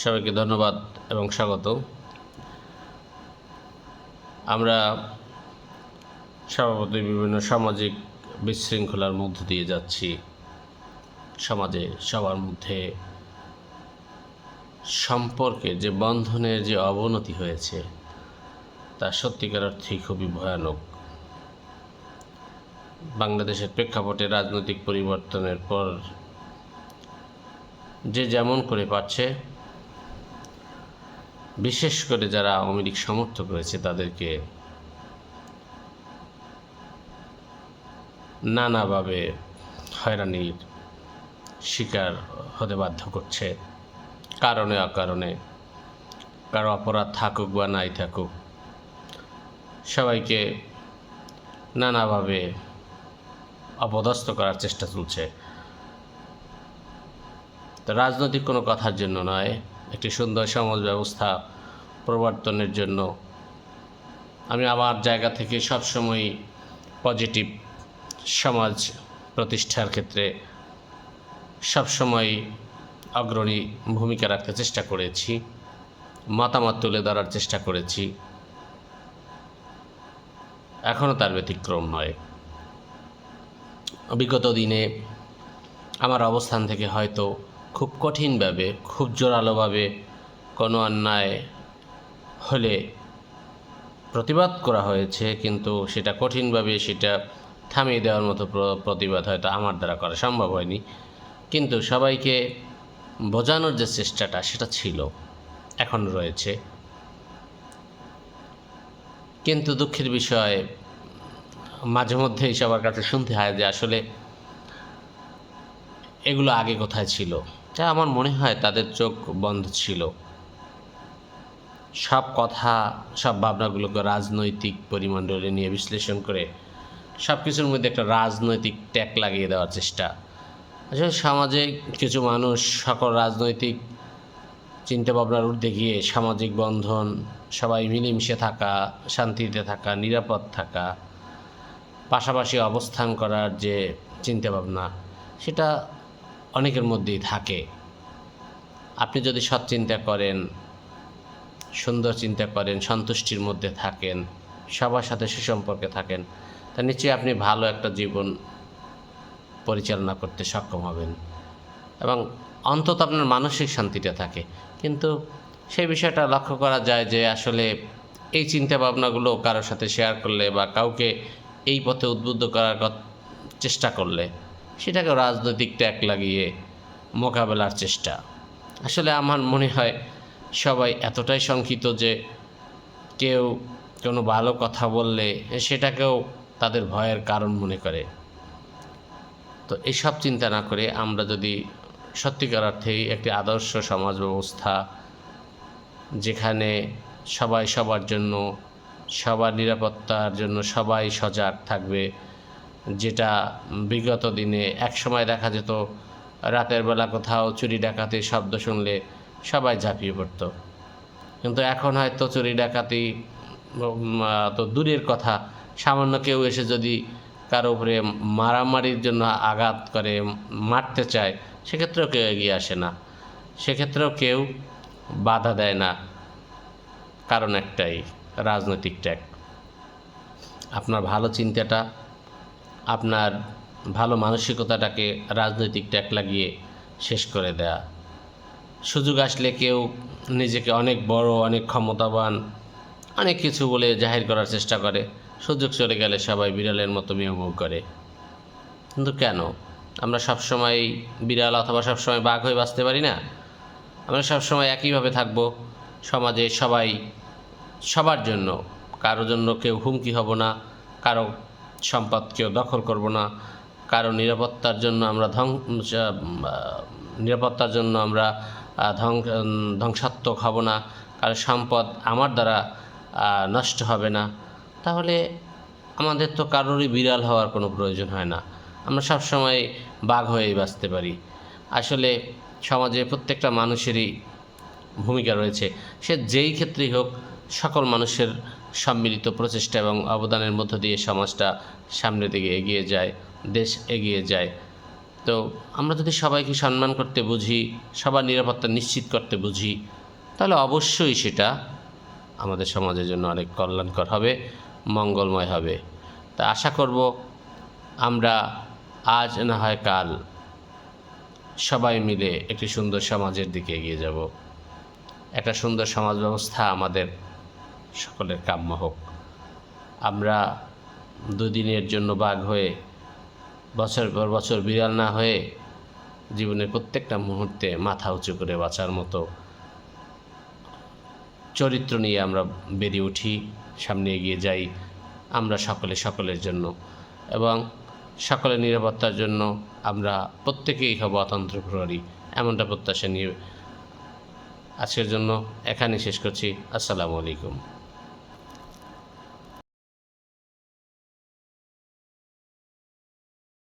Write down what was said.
সবাইকে ধন্যবাদ এবং স্বাগত। আমরা স্বভাবতই বিভিন্ন সামাজিক বিশৃঙ্খলার মধ্য দিয়ে যাচ্ছি। সমাজে সবার মধ্যে সম্পর্কে যে বন্ধনের যে অবনতি হয়েছে তা সত্যিকার অর্থেই খুবই ভয়ানক। বাংলাদেশের প্রেক্ষাপটে রাজনৈতিক পরিবর্তনের পর যে যেমন করে পাচ্ছে, বিশেষ করে যারা আওয়ামী লীগ সমর্থক রয়েছে তাদেরকে নানাভাবে হয়রানির শিকার হতে বাধ্য করছে, কারণে অকারণে। কারো অপরাধ থাকুক বা নাই থাকুক, সবাইকে নানাভাবে অপদস্থ করার চেষ্টা চলছে। তো রাজনৈতিক কোনো কথার জন্য নয়, একটি সুন্দর সমাজ ব্যবস্থা প্রবর্তনের জন্য আমি আমার জায়গা থেকে সবসময় পজিটিভ সমাজ প্রতিষ্ঠার ক্ষেত্রে সবসময় অগ্রণী ভূমিকা রাখতে চেষ্টা করেছি, মতামত তুলে ধরার চেষ্টা করেছি। এখনও তার ব্যতিক্রম নয়। বিগত দিনে আমার অবস্থান থেকে হয়তো খুব কঠিনভাবে, খুব জোরালোভাবে কোনো অন্যায় হলে প্রতিবাদ করা হয়েছে, কিন্তু সেটা কঠিনভাবে সেটা থামিয়ে দেওয়ার মতো প্রতিবাদ হয়তো আমার দ্বারা করা সম্ভব হয়নি। কিন্তু সবাইকে বোঝানোর যে চেষ্টাটা সেটা ছিল, এখন রয়েছে। কিন্তু দুঃখের বিষয়, মাঝে মধ্যেই সবার কাছে শুনতে হয় যে আসলে এগুলো আগে কোথায় ছিল। যা আমার মনে হয় তাদের চোখ বন্ধ ছিল। সব কথা, সব ভাবনাগুলোকে রাজনৈতিক পরিমণ্ডলে নিয়ে বিশ্লেষণ করে সব কিছুর মধ্যে একটা রাজনৈতিক ট্যাগ লাগিয়ে দেওয়ার চেষ্টা। আসলে সমাজে কিছু মানুষ সকল রাজনৈতিক চিন্তাভাবনার ঊর্ধ্বে গিয়ে সামাজিক বন্ধন, সবাই মিলেমিশে থাকা, শান্তিতে থাকা, নিরাপদ থাকা, পাশাপাশি অবস্থান করার যে চিন্তাভাবনা, সেটা অনেকের মধ্যেই থাকে। আপনি যদি সৎ চিন্তা করেন, সুন্দর চিন্তা করেন, সন্তুষ্টির মধ্যে থাকেন, সবার সাথে সুসম্পর্কে থাকেন, তা নিশ্চয়ই আপনি ভালো একটা জীবন পরিচালনা করতে সক্ষম হবেন এবং অন্তত আপনার মানসিক শান্তিটা থাকে। কিন্তু সেই বিষয়টা লক্ষ্য করা যায় যে আসলে এই চিন্তাভাবনাগুলো কারোর সাথে শেয়ার করলে বা কাউকে এই পথে উদ্বুদ্ধ করার চেষ্টা করলে সেটাকে রাজনৈতিক ট্যাগ লাগিয়ে মোকাবেলার চেষ্টা। আসলে আমার মনে হয় সবাই এতটাই শঙ্কিত যে কেউ কোনো ভালো কথা বললে সেটাকেও তাদের ভয়ের কারণ মনে করে। তো এইসব চিন্তা না করে আমরা যদি সত্যিকার অর্থেই একটি আদর্শ সমাজ ব্যবস্থা, যেখানে সবাই সবার জন্য, সবার নিরাপত্তার জন্য সবাই সজাগ থাকবে, যেটা বিগত দিনে একসময় দেখা যেত রাতের বেলা কোথাও চুরি ডাকাতির শব্দ শুনলে সবাই ঝাঁপিয়ে পড়ত, কিন্তু এখন হয়তো চুরি ডাকাতি তো দূরের কথা, সামান্য কেউ এসে যদি কারো উপরে মারামারির জন্য আঘাত করে, মারতে চায়, সেক্ষেত্রেও কেউ এগিয়ে আসে না, সেক্ষেত্রেও কেউ বাধা দেয় না। কারণ একটাই, রাজনৈতিক ট্যাগ। আপনার ভালো চিন্তাটা, আপনার ভালো মানসিকতাটাকে রাজনৈতিক ট্যাগ লাগিয়ে শেষ করে দেয়া। সুযোগ আসলে কেউ নিজেকে অনেক বড়, অনেক ক্ষমতাবান, অনেক কিছু বলে জাহির করার চেষ্টা করে, সুযোগ চলে গেলে সবাই বিড়ালের মতো মিয়াও করে। কিন্তু কেন আমরা সবসময় বিড়াল অথবা সবসময় বাঘ হয়ে বাঁচতে পারি না? আমরা সবসময় একইভাবে থাকব, সমাজে সবাই সবার জন্য, কারো জন্য কেউ হুমকি হব না, কারো সম্পদ কেউ দখল করব না, কারো নিরাপত্তার জন্য আমরা ধ্বংসাত্মক হব না, কারো সম্পদ আমার দ্বারা নষ্ট হবে না। তাহলে আমাদের তো কারোরই বিড়াল হওয়ার কোনো প্রয়োজন হয় না, আমরা সবসময় বাঘ হয়েই বাঁচতে পারি। আসলে সমাজে প্রত্যেকটা মানুষেরই ভূমিকা রয়েছে, সে যেই ক্ষেত্রেই হোক, সকল মানুষের সম্মিলিত প্রচেষ্টা এবং অবদানের মধ্য দিয়ে সমাজটা সামনের দিকে এগিয়ে যায়, দেশ এগিয়ে যায়। তো আমরা যদি সবাইকে সম্মান করতে বুঝি, সবার নিরাপত্তা নিশ্চিত করতে বুঝি, তাহলে অবশ্যই সেটা আমাদের সমাজের জন্য অনেক কল্যাণকর হবে, মঙ্গলময় হবে। তা আশা করব আমরা আজ না হয় কাল সবাই মিলে একটি সুন্দর সমাজের দিকে এগিয়ে যাব। একটা সুন্দর সমাজ ব্যবস্থা আমাদের সকলের কাম্য হোক। আমরা দুদিনের জন্য বাঘ হয়ে, বছর পর বছর বিড়াল না হয়ে, জীবনের প্রত্যেকটা মুহূর্তে মাথা উঁচু করে বাঁচার মতো চরিত্র নিয়ে আমরা বেরিয়ে উঠি, সামনে এগিয়ে যাই। আমরা সকলে সকলের জন্য এবং সকলের নিরাপত্তার জন্য আমরা প্রত্যেকেই হব অতন্ত্র প্রহরী, এমনটা প্রত্যাশা নিয়ে আজকের জন্য এখানে শেষ করছি। আসসালামু আলাইকুম।